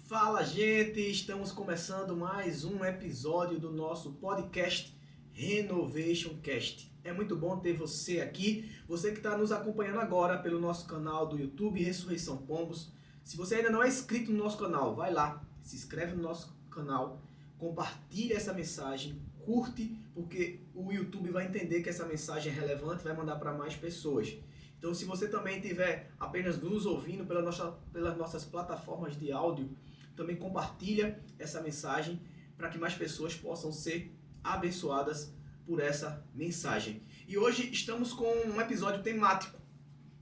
Fala, gente! Estamos começando mais um episódio do nosso podcast Renovation Cast. É muito bom ter você aqui, você que está nos acompanhando agora pelo nosso canal do YouTube Ressurreição Pombos. Se você ainda não é inscrito no nosso canal, vai lá, se inscreve no nosso canal, compartilha essa mensagem, curte, porque o YouTube vai entender que essa mensagem é relevante e vai mandar para mais pessoas. Então, se você também estiver apenas nos ouvindo pelas nossas plataformas de áudio, também compartilha essa mensagem para que mais pessoas possam ser abençoadas por essa mensagem. E hoje estamos com um episódio temático.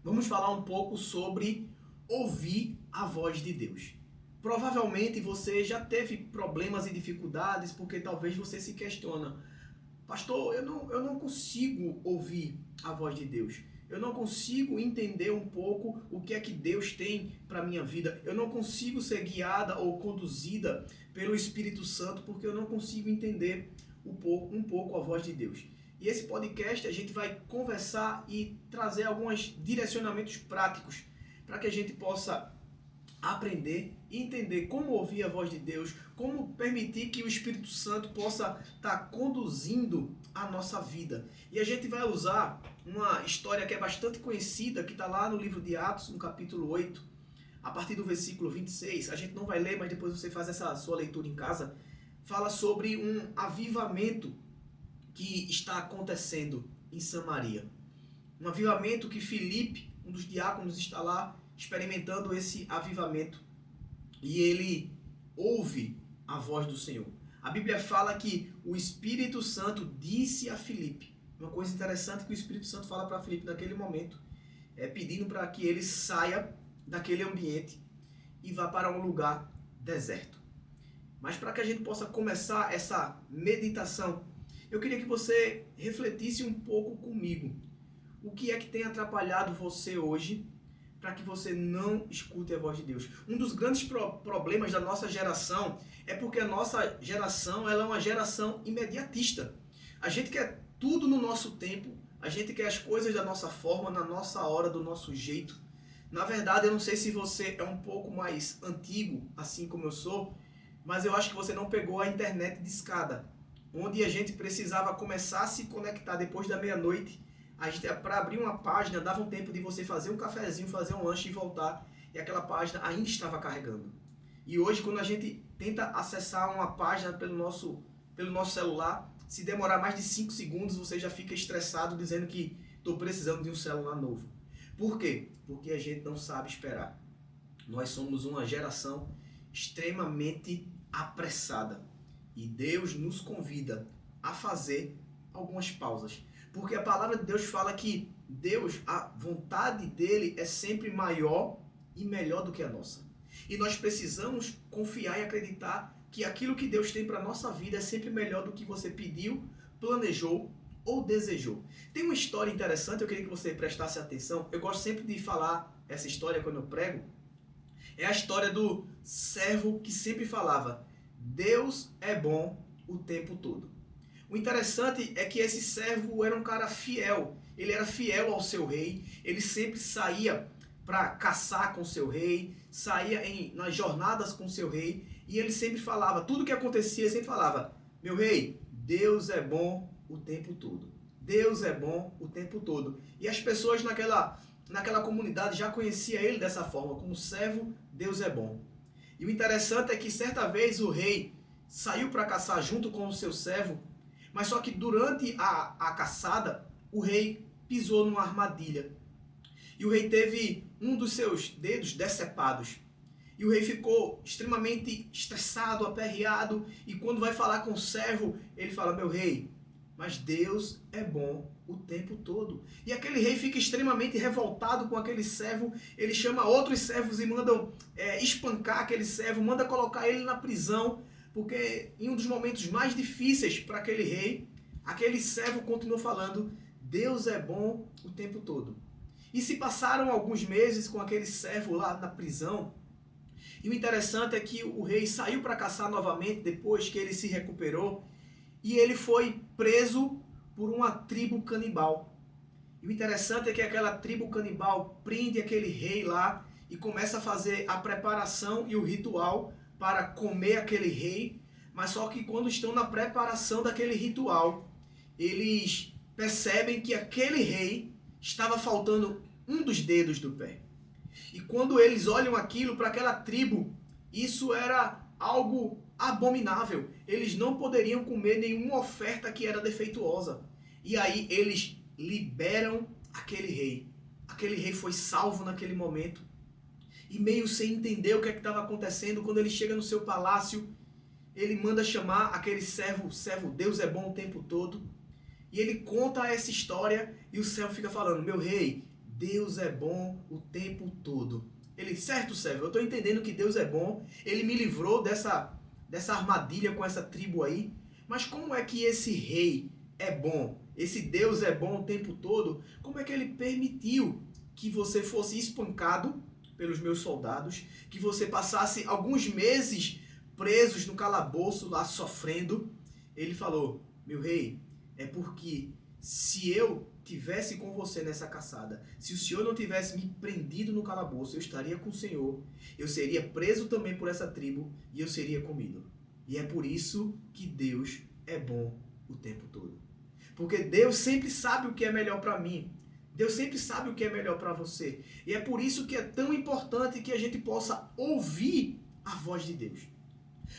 Vamos falar um pouco sobre ouvir a voz de Deus. Provavelmente você já teve problemas e dificuldades porque talvez você se questiona: pastor, eu não consigo ouvir a voz de Deus. Eu não consigo entender um pouco o que é que Deus tem para a minha vida. Eu não consigo ser guiada ou conduzida pelo Espírito Santo porque eu não consigo entender um pouco a voz de Deus. E esse podcast a gente vai conversar e trazer alguns direcionamentos práticos para que a gente possa aprender e entender como ouvir a voz de Deus, como permitir que o Espírito Santo possa estar conduzindo a nossa vida. E a gente vai usar uma história que é bastante conhecida, que está lá no livro de Atos, no capítulo 8, a partir do versículo 26. A gente não vai ler, mas depois você faz essa sua leitura em casa. Fala sobre um avivamento que está acontecendo em Samaria. Um avivamento que Filipe, um dos diáconos, está lá experimentando esse avivamento e ele ouve a voz do Senhor. A Bíblia fala que o Espírito Santo disse a Filipe, uma coisa interessante que o Espírito Santo fala para Filipe naquele momento, pedindo para que ele saia daquele ambiente e vá para um lugar deserto. Mas para que a gente possa começar essa meditação, eu queria que você refletisse um pouco comigo. O que é que tem atrapalhado você hoje para que você não escute a voz de Deus? Um dos grandes problemas da nossa geração é porque a nossa geração ela é uma geração imediatista. A gente quer tudo no nosso tempo, a gente quer as coisas da nossa forma, na nossa hora, do nosso jeito. Na verdade, eu não sei se você é um pouco mais antigo, assim como eu sou, mas eu acho que você não pegou a internet de escada, onde a gente precisava começar a se conectar depois da meia-noite. A gente, para abrir uma página, dava um tempo de você fazer um cafezinho, fazer um lanche e voltar, e aquela página ainda estava carregando. E hoje, quando a gente tenta acessar uma página pelo nosso celular, se demorar mais de 5 segundos, você já fica estressado dizendo que estou precisando de um celular novo. Por quê? Porque a gente não sabe esperar. Nós somos uma geração extremamente apressada. E Deus nos convida a fazer algumas pausas. Porque a palavra de Deus fala que Deus, a vontade dele é sempre maior e melhor do que a nossa. E nós precisamos confiar e acreditar que aquilo que Deus tem para a nossa vida é sempre melhor do que você pediu, planejou ou desejou. Tem uma história interessante, eu queria que você prestasse atenção. Eu gosto sempre de falar essa história quando eu prego. É a história do servo que sempre falava: Deus é bom o tempo todo. O interessante é que esse servo era um cara fiel. Ele era fiel ao seu rei. Ele sempre saía para caçar com o seu rei, saía nas jornadas com o seu rei. E ele sempre falava, tudo que acontecia, ele sempre falava: meu rei, Deus é bom o tempo todo. Deus é bom o tempo todo. E as pessoas naquela comunidade já conheciam ele dessa forma, como servo, Deus é bom. E o interessante é que certa vez o rei saiu para caçar junto com o seu servo, mas só que durante a caçada, o rei pisou numa armadilha. E o rei teve um dos seus dedos decepados. E o rei ficou extremamente estressado, aperreado. E quando vai falar com o servo, ele fala: meu rei, mas Deus é bom o tempo todo. E aquele rei fica extremamente revoltado com aquele servo. Ele chama outros servos e mandam espancar aquele servo, manda colocar ele na prisão. Porque em um dos momentos mais difíceis para aquele rei, aquele servo continuou falando: Deus é bom o tempo todo. E se passaram alguns meses com aquele servo lá na prisão. E o interessante é que o rei saiu para caçar novamente depois que ele se recuperou. E ele foi preso por uma tribo canibal. E o interessante é que aquela tribo canibal prende aquele rei lá e começa a fazer a preparação e o ritual para comer aquele rei, mas só que quando estão na preparação daquele ritual, eles percebem que aquele rei estava faltando um dos dedos do pé. E quando eles olham aquilo para aquela tribo, isso era algo abominável. Eles não poderiam comer nenhuma oferta que era defeituosa. E aí eles liberam aquele rei. Aquele rei foi salvo naquele momento. E meio sem entender o que estava acontecendo, quando ele chega no seu palácio, ele manda chamar aquele servo, Deus é bom o tempo todo. E ele conta essa história e o servo fica falando, meu rei, Deus é bom o tempo todo. Ele, certo, servo, eu estou entendendo que Deus é bom, ele me livrou dessa armadilha com essa tribo aí, mas como é que esse rei é bom, esse Deus é bom o tempo todo, como é que ele permitiu que você fosse espancado pelos meus soldados, que você passasse alguns meses presos no calabouço lá sofrendo? Ele falou, meu rei, é porque se eu tivesse com você nessa caçada, se o Senhor não tivesse me prendido no calabouço, eu estaria com o Senhor, eu seria preso também por essa tribo e eu seria comido. E é por isso que Deus é bom o tempo todo. Porque Deus sempre sabe o que é melhor para mim. Deus sempre sabe o que é melhor para você. E é por isso que é tão importante que a gente possa ouvir a voz de Deus.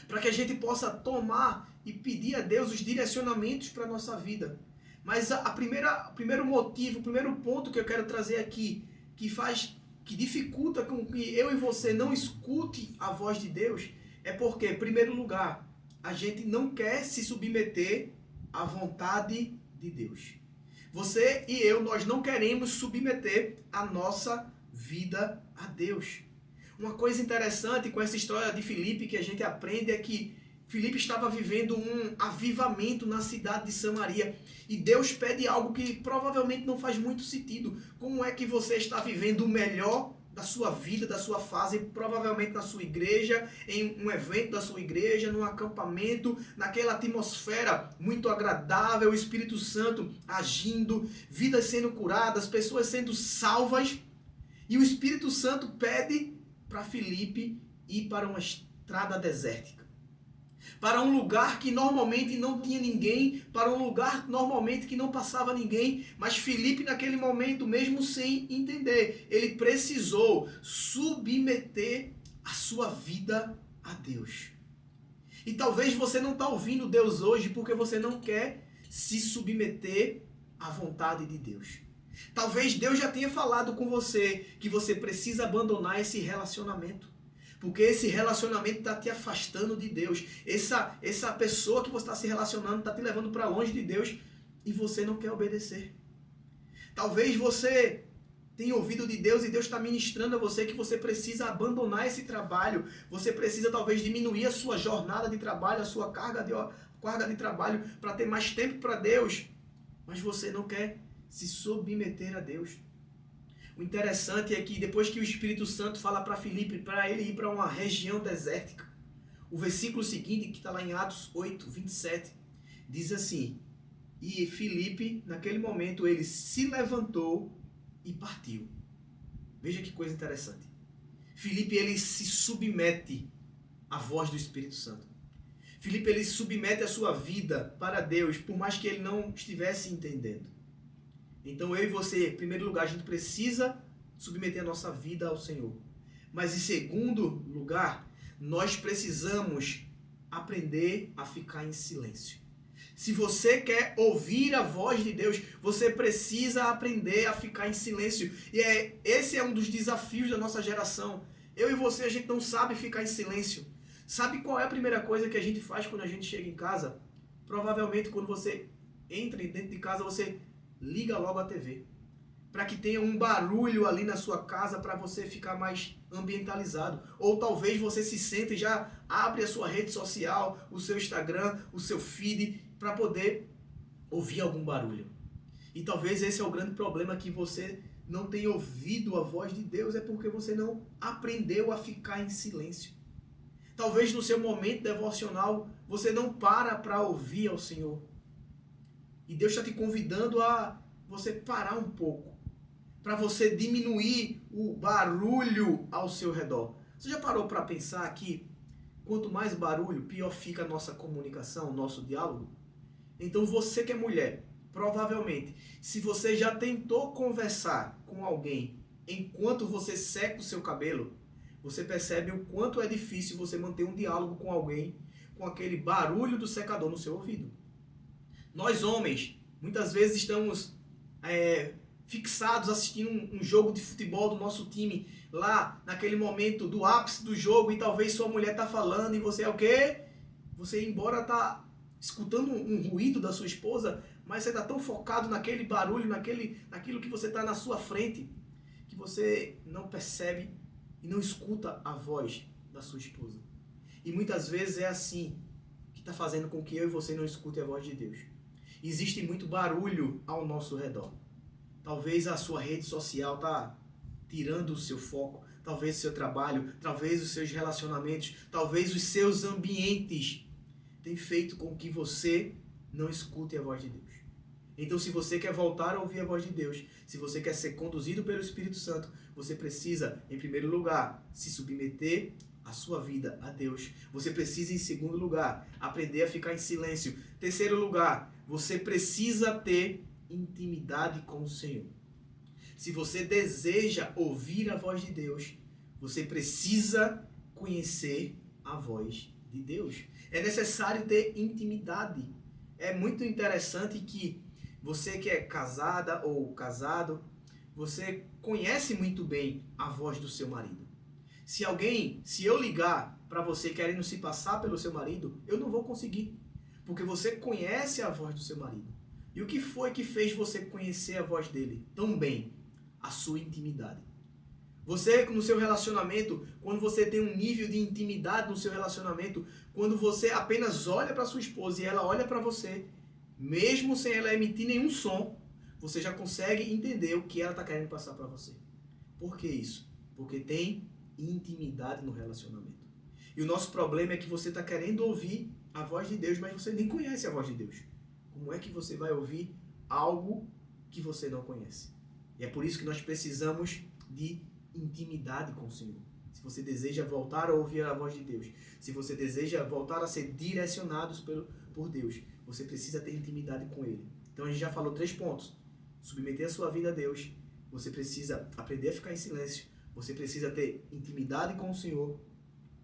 Para que a gente possa tomar e pedir a Deus os direcionamentos para a nossa vida. Mas o primeiro motivo, o primeiro ponto que eu quero trazer aqui, que dificulta com que eu e você não escute a voz de Deus, é porque, em primeiro lugar, a gente não quer se submeter à vontade de Deus. Você e eu, nós não queremos submeter a nossa vida a Deus. Uma coisa interessante com essa história de Filipe que a gente aprende é que Filipe estava vivendo um avivamento na cidade de Samaria. E Deus pede algo que provavelmente não faz muito sentido. Como é que você está vivendo o melhor da sua vida, da sua fase, provavelmente na sua igreja, em um evento da sua igreja, num acampamento, naquela atmosfera muito agradável, o Espírito Santo agindo, vidas sendo curadas, pessoas sendo salvas. E o Espírito Santo pede para Filipe ir para uma estrada desértica. Para um lugar que normalmente não tinha ninguém, para um lugar normalmente que não passava ninguém, mas Filipe naquele momento, mesmo sem entender, ele precisou submeter a sua vida a Deus. E talvez você não está ouvindo Deus hoje porque você não quer se submeter à vontade de Deus. Talvez Deus já tenha falado com você que você precisa abandonar esse relacionamento. Porque esse relacionamento está te afastando de Deus. Essa pessoa que você está se relacionando está te levando para longe de Deus e você não quer obedecer. Talvez você tenha ouvido de Deus e Deus está ministrando a você que você precisa abandonar esse trabalho. Você precisa talvez diminuir a sua jornada de trabalho, a sua carga de trabalho para ter mais tempo para Deus. Mas você não quer se submeter a Deus. O interessante é que depois que o Espírito Santo fala para Filipe, para ele ir para uma região desértica, o versículo seguinte, que está lá em Atos 8, 27, diz assim, e Filipe, naquele momento, ele se levantou e partiu. Veja que coisa interessante. Filipe, ele se submete à voz do Espírito Santo. Filipe, ele submete a sua vida para Deus, por mais que ele não estivesse entendendo. Então eu e você, em primeiro lugar, a gente precisa submeter a nossa vida ao Senhor. Mas em segundo lugar, nós precisamos aprender a ficar em silêncio. Se você quer ouvir a voz de Deus, você precisa aprender a ficar em silêncio. E esse é um dos desafios da nossa geração. Eu e você, a gente não sabe ficar em silêncio. Sabe qual é a primeira coisa que a gente faz quando a gente chega em casa? Provavelmente quando você entra dentro de casa, você liga logo a TV, para que tenha um barulho ali na sua casa para você ficar mais ambientalizado. Ou talvez você se sente e já abre a sua rede social, o seu Instagram, o seu feed, para poder ouvir algum barulho. E talvez esse é o grande problema, que você não tem ouvido a voz de Deus, é porque você não aprendeu a ficar em silêncio. Talvez no seu momento devocional você não para ouvir ao Senhor. E Deus está te convidando a você parar um pouco, para você diminuir o barulho ao seu redor. Você já parou para pensar que quanto mais barulho, pior fica a nossa comunicação, o nosso diálogo. Então você que é mulher, provavelmente, se você já tentou conversar com alguém enquanto você seca o seu cabelo, você percebe o quanto é difícil você manter um diálogo com alguém com aquele barulho do secador no seu ouvido. Nós homens, muitas vezes estamos fixados assistindo um jogo de futebol do nosso time, lá naquele momento do ápice do jogo, e talvez sua mulher está falando e você é o quê? Você, embora está escutando um ruído da sua esposa, mas você está tão focado naquele barulho, naquilo que você está na sua frente, que você não percebe e não escuta a voz da sua esposa. E muitas vezes é assim que está fazendo com que eu e você não escute a voz de Deus. Existe muito barulho ao nosso redor. Talvez a sua rede social está tirando o seu foco, talvez o seu trabalho, talvez os seus relacionamentos, talvez os seus ambientes tem feito com que você não escute a voz de Deus. Então, se você quer voltar a ouvir a voz de Deus, se você quer ser conduzido pelo Espírito Santo, você precisa, em primeiro lugar, se submeter a sua vida a Deus. Você precisa, em segundo lugar, aprender a ficar em silêncio. Terceiro lugar, você precisa ter intimidade com o Senhor. Se você deseja ouvir a voz de Deus, você precisa conhecer a voz de Deus. É necessário ter intimidade. É muito interessante que você que é casada ou casado, você conhece muito bem a voz do seu marido. Se eu ligar para você querendo se passar pelo seu marido, eu não vou conseguir, porque você conhece a voz do seu marido. E o que foi que fez você conhecer a voz dele tão bem? A sua intimidade. Você, no seu relacionamento, quando você tem um nível de intimidade no seu relacionamento, quando você apenas olha para sua esposa e ela olha para você, mesmo sem ela emitir nenhum som, você já consegue entender o que ela está querendo passar para você. Por que isso? Porque tem intimidade no relacionamento. E o nosso problema é que você está querendo ouvir a voz de Deus, mas você nem conhece a voz de Deus. Como é que você vai ouvir algo que você não conhece? E é por isso que nós precisamos de intimidade com o Senhor. Se você deseja voltar a ouvir a voz de Deus, se você deseja voltar a ser direcionados por Deus, você precisa ter intimidade com Ele. Então a gente já falou 3 pontos. Submeter a sua vida a Deus, você precisa aprender a ficar em silêncio, você precisa ter intimidade com o Senhor.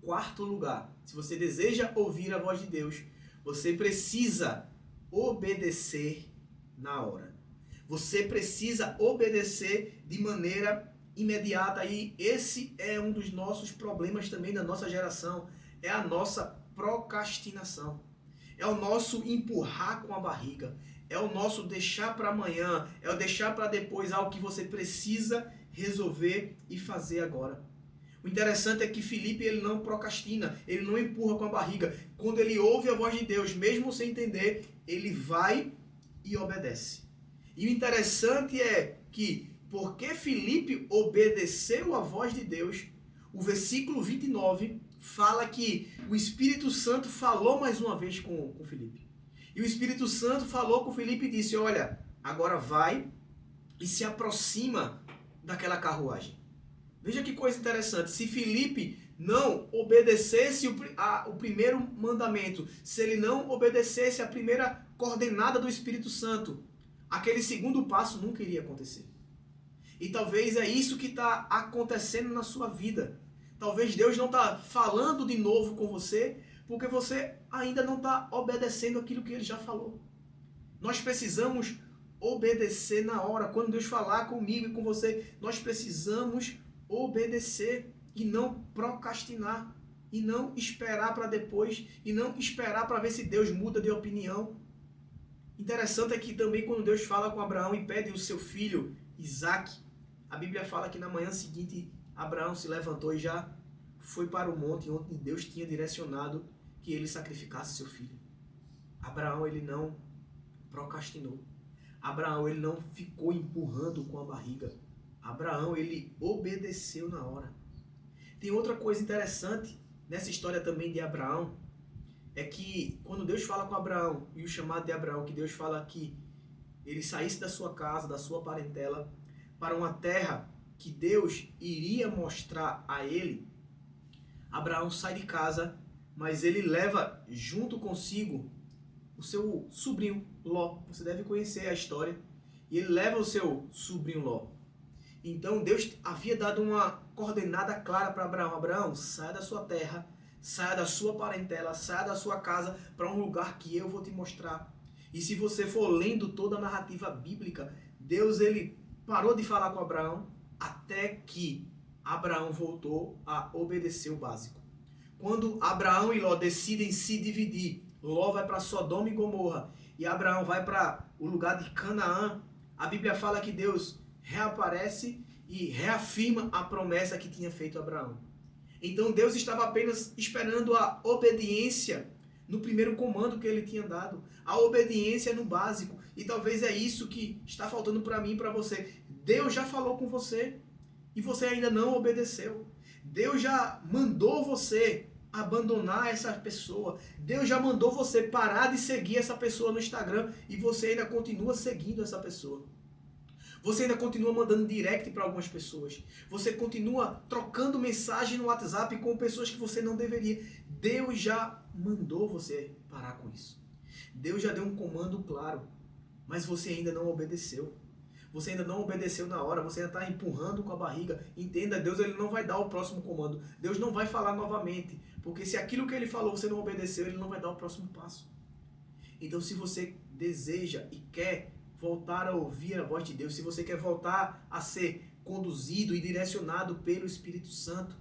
4º lugar, se você deseja ouvir a voz de Deus, você precisa obedecer na hora. Você precisa obedecer de maneira imediata, e esse é um dos nossos problemas também da nossa geração, é a nossa procrastinação, é o nosso empurrar com a barriga, é o nosso deixar para amanhã, é o deixar para depois algo que você precisa resolver e fazer agora. O interessante é que Filipe, ele não procrastina, ele não empurra com a barriga. Quando ele ouve a voz de Deus, mesmo sem entender, ele vai e obedece. E o interessante é que, porque Filipe obedeceu a voz de Deus, o versículo 29 fala que o Espírito Santo falou mais uma vez com Filipe. E o Espírito Santo falou com Filipe e disse: olha, agora vai e se aproxima daquela carruagem. Veja que coisa interessante. Se Filipe não obedecesse o primeiro mandamento, se ele não obedecesse a primeira coordenada do Espírito Santo, aquele segundo passo nunca iria acontecer. E talvez é isso que está acontecendo na sua vida. Talvez Deus não está falando de novo com você, porque você ainda não está obedecendo aquilo que Ele já falou. Nós precisamos obedecer na hora. Quando Deus falar comigo e com você, nós precisamos obedecer e não procrastinar. E não esperar para depois. E não esperar para ver se Deus muda de opinião. Interessante é que também quando Deus fala com Abraão e pede o seu filho Isaque, a Bíblia fala que na manhã seguinte Abraão se levantou e já foi para o monte onde Deus tinha direcionado que ele sacrificasse seu filho. Abraão, ele não procrastinou. Abraão, ele não ficou empurrando com a barriga. Abraão, ele obedeceu na hora. Tem outra coisa interessante nessa história também de Abraão, é que quando Deus fala com Abraão, e o chamado de Abraão, que Deus fala que ele saísse da sua casa, da sua parentela, para uma terra que Deus iria mostrar a ele, Abraão sai de casa, mas ele leva junto consigo o seu sobrinho Ló. Você deve conhecer a história. E ele leva o seu sobrinho Ló. Então Deus havia dado uma coordenada clara para Abraão. Abraão, saia da sua terra, saia da sua parentela, saia da sua casa para um lugar que eu vou te mostrar. E se você for lendo toda a narrativa bíblica, Deus ele parou de falar com Abraão até que Abraão voltou a obedecer o básico. Quando Abraão e Ló decidem se dividir, Ló vai para Sodoma e Gomorra e Abraão vai para o lugar de Canaã, a Bíblia fala que Deus reaparece e reafirma a promessa que tinha feito a Abraão. Então Deus estava apenas esperando a obediência no primeiro comando que ele tinha dado, a obediência no básico. E talvez é isso que está faltando para mim e para você. Deus já falou com você e você ainda não obedeceu. Deus já mandou você abandonar essa pessoa. Deus já mandou você parar de seguir essa pessoa no Instagram e você ainda continua seguindo essa pessoa. Você ainda continua mandando direct para algumas pessoas. Você continua trocando mensagem no WhatsApp com pessoas que você não deveria. Deus já mandou você parar com isso. Deus já deu um comando claro, mas você ainda não obedeceu. Você ainda não obedeceu na hora, você ainda está empurrando com a barriga. Entenda, Deus ele não vai dar o próximo comando. Deus não vai falar novamente, porque se aquilo que ele falou você não obedeceu, ele não vai dar o próximo passo. Então se você deseja e quer voltar a ouvir a voz de Deus, se você quer voltar a ser conduzido e direcionado pelo Espírito Santo,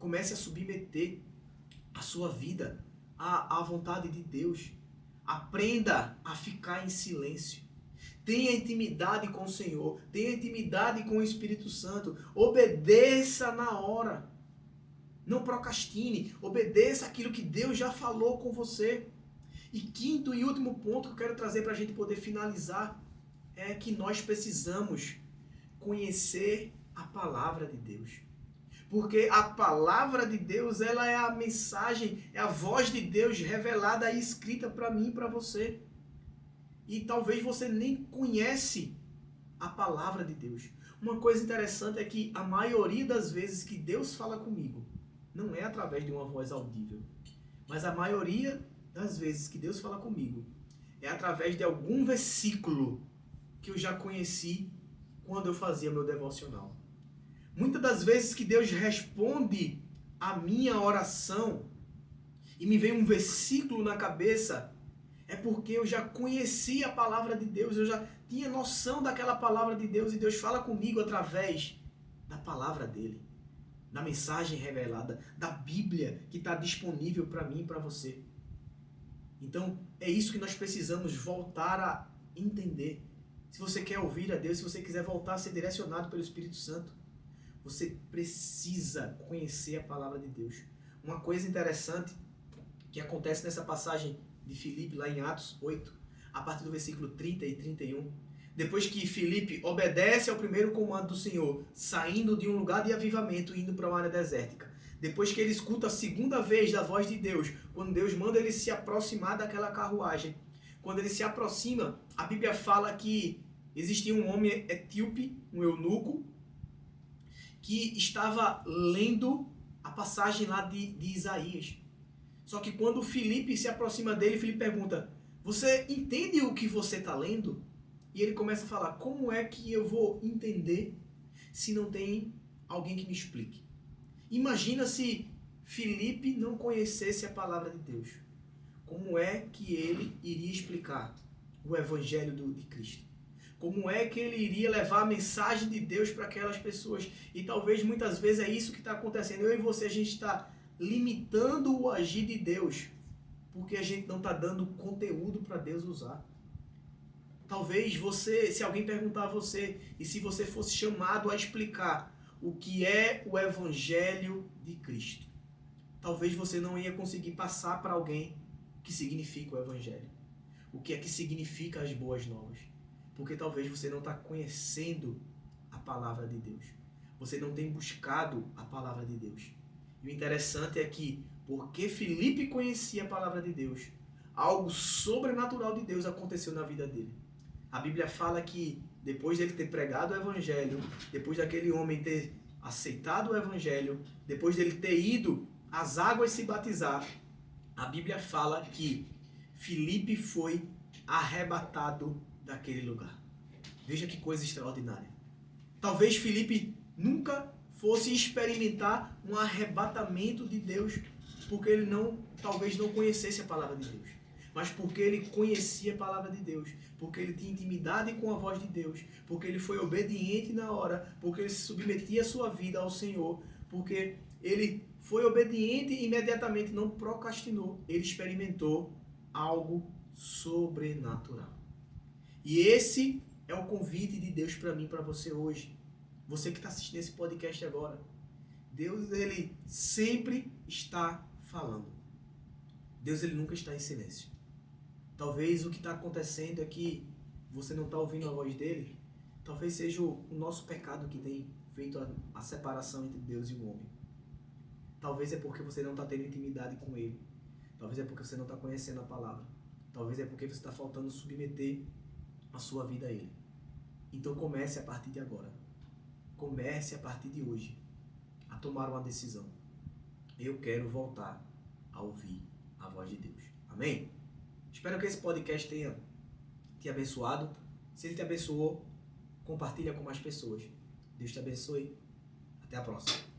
comece a submeter a sua vida à vontade de Deus. Aprenda a ficar em silêncio. Tenha intimidade com o Senhor, tenha intimidade com o Espírito Santo, obedeça na hora. Não procrastine, obedeça aquilo que Deus já falou com você. E quinto e último ponto que eu quero trazer para a gente poder finalizar é que nós precisamos conhecer a palavra de Deus. Porque a palavra de Deus, ela é a mensagem, é a voz de Deus revelada e escrita para mim e para você. E talvez você nem conhece a palavra de Deus. Uma coisa interessante é que a maioria das vezes que Deus fala comigo, não é através de uma voz audível, mas a maioria das vezes que Deus fala comigo é através de algum versículo que eu já conheci quando eu fazia meu devocional. Muitas das vezes que Deus responde a minha oração e me vem um versículo na cabeça, é porque eu já conhecia a palavra de Deus, eu já tinha noção daquela palavra de Deus e Deus fala comigo através da palavra dele, da mensagem revelada, da Bíblia que está disponível para mim e para você. Então, é isso que nós precisamos voltar a entender. Se você quer ouvir a Deus, se você quiser voltar a ser direcionado pelo Espírito Santo, você precisa conhecer a palavra de Deus. Uma coisa interessante que acontece nessa passagem de Filipe, lá em Atos 8, a partir do versículo 30 e 31, depois que Filipe obedece ao primeiro comando do Senhor, saindo de um lugar de avivamento e indo para uma área desértica, depois que ele escuta a segunda vez da voz de Deus, quando Deus manda ele se aproximar daquela carruagem, quando ele se aproxima, a Bíblia fala que existia um homem etíope, um eunuco, que estava lendo a passagem lá de Isaías. Só que quando Filipe se aproxima dele, Filipe pergunta, você entende o que você está lendo? E ele começa a falar, como é que eu vou entender se não tem alguém que me explique? Imagina se Filipe não conhecesse a palavra de Deus. Como é que ele iria explicar o evangelho de Cristo? Como é que ele iria levar a mensagem de Deus para aquelas pessoas? E talvez muitas vezes é isso que está acontecendo. Eu e você, a gente está limitando o agir de Deus, porque a gente não está dando conteúdo para Deus usar. Talvez você, se alguém perguntar a você, e se você fosse chamado a explicar o que é o Evangelho de Cristo, talvez você não ia conseguir passar para alguém o que significa o Evangelho. O que é que significa as boas novas. Porque talvez você não está conhecendo a palavra de Deus. Você não tem buscado a palavra de Deus. E o interessante é que, porque Filipe conhecia a palavra de Deus, algo sobrenatural de Deus aconteceu na vida dele. A Bíblia fala que depois dele ter pregado o Evangelho, depois daquele homem ter aceitado o Evangelho, depois dele ter ido às águas se batizar, a Bíblia fala que Filipe foi arrebatado daquele lugar. Veja que coisa extraordinária. Talvez Filipe nunca fosse experimentar um arrebatamento de Deus, porque ele talvez não conhecesse a palavra de Deus. Mas porque ele conhecia a palavra de Deus, porque ele tinha intimidade com a voz de Deus, porque ele foi obediente na hora, porque ele se submetia a sua vida ao Senhor, porque ele foi obediente e imediatamente não procrastinou. Ele experimentou algo sobrenatural. E esse é o convite de Deus para mim e para você hoje. Você que está assistindo esse podcast agora. Deus, ele sempre está falando. Deus, ele nunca está em silêncio. Talvez o que está acontecendo é que você não está ouvindo a voz dele. Talvez seja o nosso pecado que tem feito a separação entre Deus e o homem. Talvez é porque você não está tendo intimidade com ele. Talvez é porque você não está conhecendo a palavra. Talvez é porque você está faltando submeter a sua vida a ele. Então comece a partir de agora. Comece a partir de hoje a tomar uma decisão. Eu quero voltar a ouvir a voz de Deus. Amém? Espero que esse podcast tenha te abençoado. Se ele te abençoou, compartilha com mais pessoas. Deus te abençoe. Até a próxima.